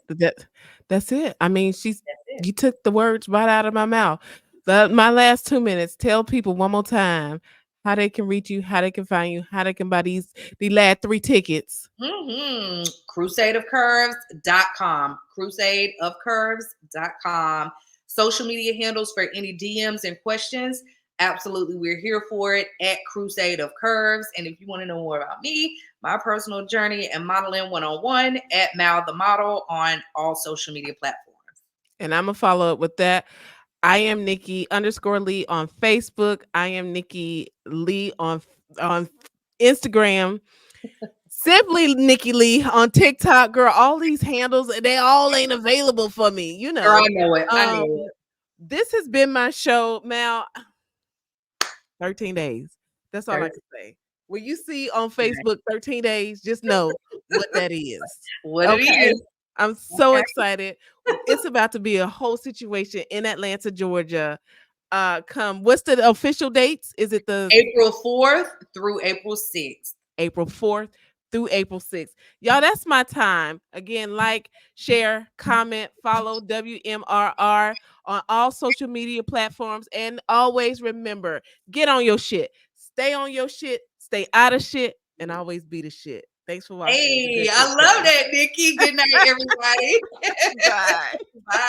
that's it. I mean, that's it. you took the words right out of my mouth. My last 2 minutes, tell people one more time how they can reach you, how they can find you, how they can buy the last 3 tickets. Crusadeofcurves.com. Crusadeofcurves.com. Social media handles for any DMs and questions. Absolutely, we're here for it at Crusade of Curves. And if you want to know more about me, my personal journey and modeling 101 at Mal the Model on all social media platforms. And Imma follow up with that. I am Nikki underscore Lee on Facebook. I am Nikki Lee on Instagram. Simply Nikki Lee on TikTok. Girl, all these handles, they all ain't available for me, you Girl, know. I know it. I Um, know it. this has been my show, Mal. 13 days. That's all I 30 can say. When you see on seconds. Facebook 13 days, just know what that is. What it Okay. is. I'm so Okay. excited. It's about to be a whole situation in Atlanta, Georgia. come. What's the official dates? Is it the April 4th through April 6th. April 4th through April 6th? Y'all, that's my time. Again, like, share, comment, follow WMRR on all social media platforms. And always remember, get on your shit. Stay on your shit. Stay out of shit. And always be the shit. Thanks for watching the Hey, Good I Shit love Cast. that, Nikki. Good night, everybody. Bye. Bye.